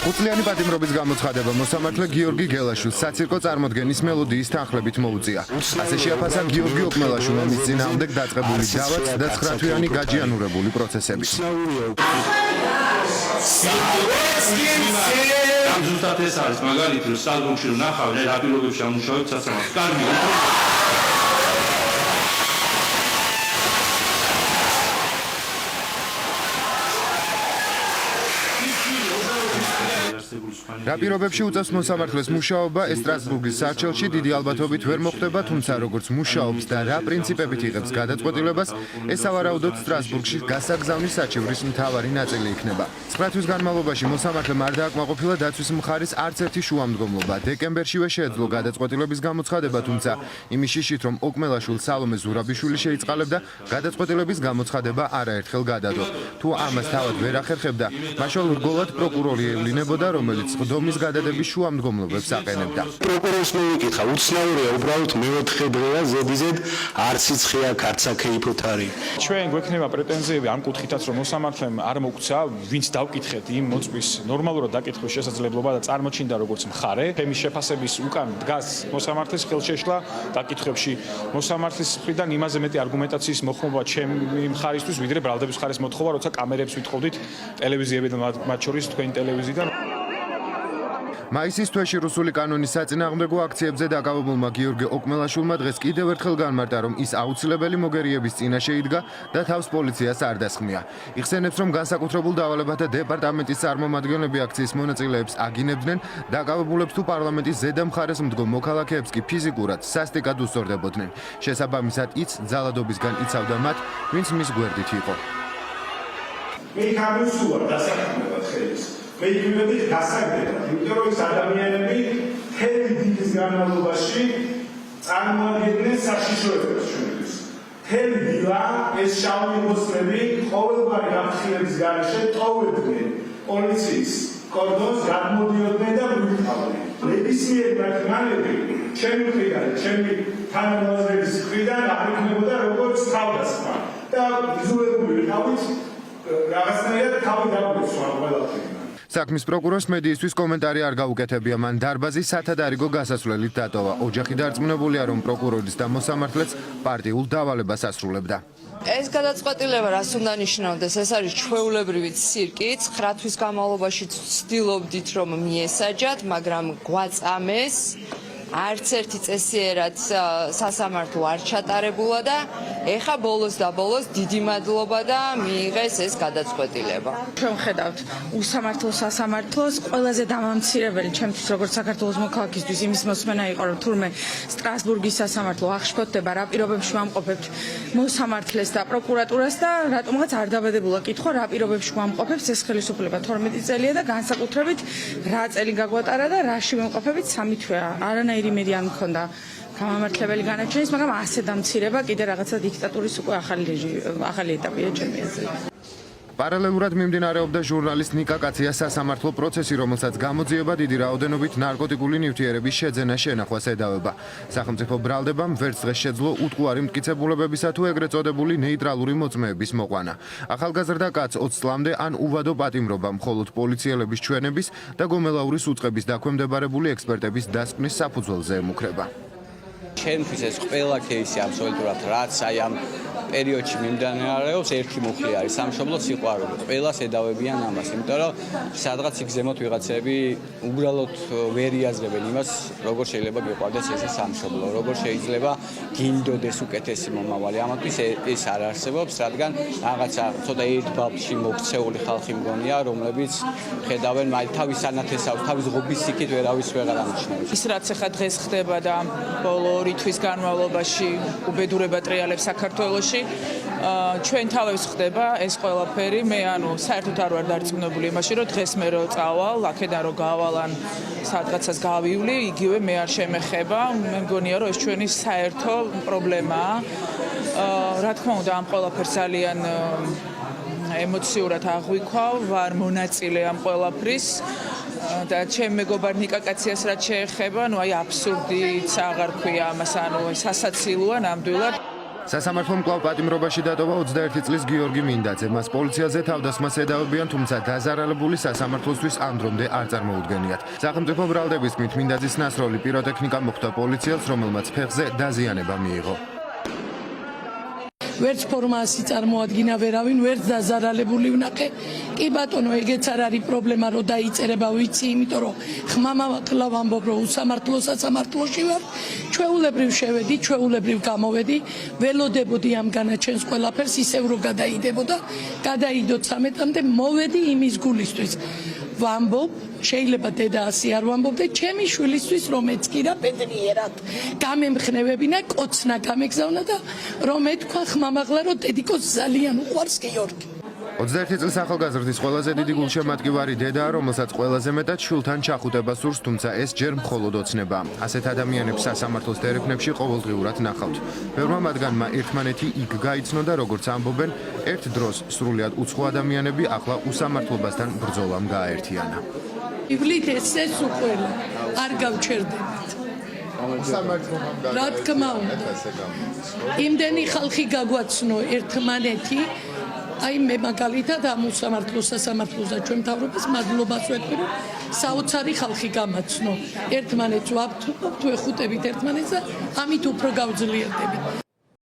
Უწლიანი პატიმრობის გამოცხადება მოსამართლე გიორგი გელაშვილს საცირკო წარმოდგენის მელოდიის თანხლებით მოუწია. ასე შეაფასა გიორგი ოკმელაშვილმა მის წინააღმდეგ დაწყებული დავაც და 9 თვიანი გაჯიანურებული პროცესებით. ზუსტად ეს არის მაგალითი, რომ სტალბურგში რომ ნახავთ, რა პირობებში ამუშავებთ სასამართლოს. კარგი რა პირობებში უწევს მოსამართლეს მუშაობა ესტრასბურგის სარჩელში დიდი ალბათობით ვერ მოხდება, თუმცა როგორც მუშაობს და რა პრინციპებით იღებს გადაწყვეტილებას, ეს სავარაუდოდ სტრასბურგში გასაგზავნის საჩივრის მთავარი ნაწილი იქნება. 9 თვის განმავლობაში მოსამართლემ არ დააკმაყოფილა დაცვის მხარის არც ერთი შუამდგომლობა. დეკემბერშივე შეეძლო გადაწყვეტილების გამოცხადება, თუმცა იმის შიშით, რომ ოკმელაშვილს სალომე ზურაბიშვილი შეიწყალებდა, გადაწყვეტილების გამოცხადება არაერთხელ გადადო. თუ ამას თავად ვერ ახერხებდა, მაშინ რგოლად პროკურორი ევლინებოდა, რომელიც ხდომის გადადების შუამდგომლობებს აყენებდა. პროკურორს მივიკითხა, უცნაურია უბრალოდ მეოთხე დღეა ზედიზედ არც იცხია ქარცაქეიფოთ არის. ჩვენ გვექნება პრეტენზიები ამ კუთხითაც, რომ მოსამართლემ არ მოგცა, ვინც დავკითხეთ იმ მოწვის ნორმალურად დაკითხვის შესაძლებლობა და წარმოჩინდა როგორც მხარე. თემის შეფასების უკან დგას მოსამართლის ხელშეშლა დაკითხებში. მოსამართლის მხრიდან იმაზე მეტი არგუმენტაციის მოხმობა ჩემი მხარისთვის, ვიდრე ბრალდების მხარის მოთხოვა, როცა კამერებს ვითხოვდით ტელევიზიებიდან, მათ შორის თქვენი ტელევიზიიდან. მაისის თვეში რუსული კანონის საწინააღმდეგო აქციებზე დაკავებულმა გიორგი ოკმელაშვილმა დღეს კიდევ ერთხელ განმარტა, რომ ის აუცილებელი მოგერიების წინაშე იდგა და თავს პოლიციას არ დასხმია. იხსენებს, რომ განსაკუთრებულ დავალებათა დეპარტამენტის წარმომადგენლები აქციის მონაწილეებს აგინებდნენ, დაკავებულებს თუ პარლამენტის ზედა მხარეს მდგომ მოქალაქეებს კი ფიზიკურად სასტიკად უსწორდებოდნენ. შესაბამისად, იც ძალადობისგან იცავდა მათ, ვინც მის გვერდით იყო. მე გამოსულა დასაქმებად ხელის. მე იგივე გასაგებად, იმიტომ რომ ეს ადამიანები მთელი დილის განმავლობაში წარმოადგენდნენ საშიშროებას ჩვენთვის. მთელი დილა ეს შავი მოსლები ყოველგვარი გაფრთხილების გარეშე ტოვებდნენ პოლიციის კორდონს, გადმოდიოდნენ და ბრუნავდნენ. ნებისმიერი მათგანები ჩემი მხრიდან, ჩემი თანამოაზრების მხრიდან აღიქმებოდა როგორც თავდასხმა და იზოლებული ვიყავით რაღაცნაირად თავი დაგვეცვა ყველაფერთან. საქმის პროკურორს მედიისთვის კომენტარი არ გაუკეთებია, მან დარბაზის სათადარიგო გასასვლელით დატოვა. ოჯახი დარწმუნებულია, რომ პროკურორის და მოსამართლეც პარტიულ დავალებას ასრულებდა. ეს გადაწყვეტილება რას უნდა ნიშნავდეს? ეს არის ჩვეულებრივი ცირკი. 9 თვის განმავლობაში ვცდილობდით, რომ მიესაჯათ, მაგრამ გვაწამეს. არც ერთი წესიერად სასამართლო არ ჩატარებულა და ეხა ბოლოს და ბოლოს დიდი მადლობა და მიიღეს ეს გადაწყვეტილება. ჩვენ ხედავთ უსამართლო სასამართლოს ყველაზე დამამცირებელი ჩემთვის როგორც საქართველოს მოქალაქისთვის იმის მოსმენა იყო, რომ თურმე სტრასბურგის სასამართლო აღშფოთდება რა პირობებში ვამყოფებთ მოსამართლეს და პროკურატურას და რატომღაც არ დაბადებულა კითხვა რა პირობებში ვამყოფებთ ეს ხელისუფლება 12 წელია და განსაკუთრებით რა წელი გაგვატარა და რაში ვიმყოფებით 3 თვეა. არანაირი იმედი არ მქონდა გამამართლებელი განაჩენის, მაგრამ ასე დამცირება კიდე რაღაცა დიქტატურის უკვე ახალი ეტაპია ჩემი აზრით. პარალელურად მიმდინარეობდა ჟურნალისტ ნიკა კაციას სასამართლო პროცესი, რომელსაც გამოძიება დიდი რაოდენობით ნარკოტიკული ნივთიერების შეძენა შენახვას ედავება. სახელმწიფო ბრალდებამ ვერც დღეს შეძლო უტყუარი მტკიცებულებებისა თუ ეგრეთ წოდებული ნეიტრალური მოწმეების მოყვანა. ახალგაზრდა კაცს 20 წლამდე ან უვადო პატიმრობა, მხოლოდ პოლიციელების ჩვენების და გომელაურის უწყების დაქვემდებარებული ექსპერტების დასკვნის საფუძველზე ემუქრება. ჩემთვის ეს ყველა кейსი აბსოლუტურად რაც აი ამ პერიოდში მიმდინარეობს, ერთი მუხლი არის სამშობლო სიყვარული. ყველას ედავებიან ამას, იმიტომ რომ სადღაც იქ ზემოთ ვიღაცები უბრალოდ ვერ იაზრებენ იმას, როგორ შეიძლება გიყვარდეს ეს სამშობლო, როგორ შეიძლება გინდოდეს უკეთესი მომავალი. ამათვის ეს არ არსებობს, რადგან რაღაცა ცოტა ერთ ბალში მოქცეული ხალხი მგონია, რომლებიც ხედავენ აი თავის ანათესავს, თავის ღობის სიკით ვერავის ვეღარ ამჩნევს. ის რაც ახლა დღეს ხდება და ბოლო 2 თვის განმავლობაში უბედურება ტრიალებს საქართველოში ჩვენ თავებს ხდება ეს ყველაფერი. მე საერთოდ არ ვარ დარწმუნებული იმაში, რომ დღეს მე რო წავალ, აქედან რო გავალან სადღაცას გავივლი, იგივე მე არ შემეხება. მე მგონია, რომ ეს ჩვენი საერთო პრობლემაა. რა თქმა უნდა, ამ ყველაფერს ძალიან ემოციურად აღვიქვავ, ვარ მონაწილე ამ ყველაფრის. და ჩემ მეგობარ ნიკა კაციას რაც შეეხება, ნუ აი აბსურდიც აღარ ქვია ამას, ანუ სასაცილოა ნამდვილად. სასამართლომ კვლავ პატიმრობაში დატოვა 21 წლის გიორგი მინდაძე. მას პოლიციაზე თავდასხმას ედავებიან, თუმცა დაზარალებული სასამართლოსთვის ამ დრომდე არ წარმოუდგენიათ. სახელმწიფო ბრალდების თქმით, მინდაძის ნასროლი პიროტექნიკა მოხვდა პოლიციელს, რომელმაც ფეხზე დაზიანება მიიღო. ვერც ფორმასი წარმოადგინა ვერავინ, ვერც დაზარალებული ვნახე. კი ბატონო, ეგეც არ არის პრობლემა, რომ დაიწერება, ვიცი, იმიტომ რომ ხმამაღლა ვამბობ, რომ სასამართლოში ვარ. ჩვეულებრივ შევედი, ჩვეულებრივ გამოვედი, ველოდებოდი ამ განაჩენს ყველაფერს, ისევ რომ გადაიდებოდა, გადაიდო 13-მდე, მოვედი იმის გულისთვის. ვამბობ, შეიძლება დედა ასე არ ვამბობდე, ჩემი შვილისთვის რომ ეცკირა ბედნიერად. გამემხნევებინა, კოცნა გამეგზავნა და რომ ეთქვა ხმამაღლა, რომ დედიკოს ძალიან უყვარს გიორგი. 21 წლის ახალგაზრდის ყველაზე დიდი გულშემატკივარი დედაა, რომელსაც ყველაზე მეტად შვილთან ჩახუტება სურს, თუმცა ეს ჯერ მხოლოდ ოცნებაა. ასეთ ადამიანებს სასამართლოს დერეფნებში ყოველდღიურად ნახავთ. ბევრმა მათგანმა ერთმანეთი იქ გაიცნო და როგორც ამბობენ, ერთ დროს სრულიად უცხო ადამიანები ახლა უსამართლობასთან ბრძოლამ გააერთიანა. ივლით ესეც უყველა, არ გავჩერდებით. რა თქმა უნდა. იმდენი ხალხი გაგვაცნო ერთმანეთი, აი მე მაგალითად ამ სასამართლოს და ჩვენ მთავრობას მადლობას ვეთქვი, რომ საოცარი ხალხი გამაცნო. ერთმანეთს ვაბთუყობთ, ვეხუტებით ერთმანეთს და ამით უფრო გავძლიერდებით.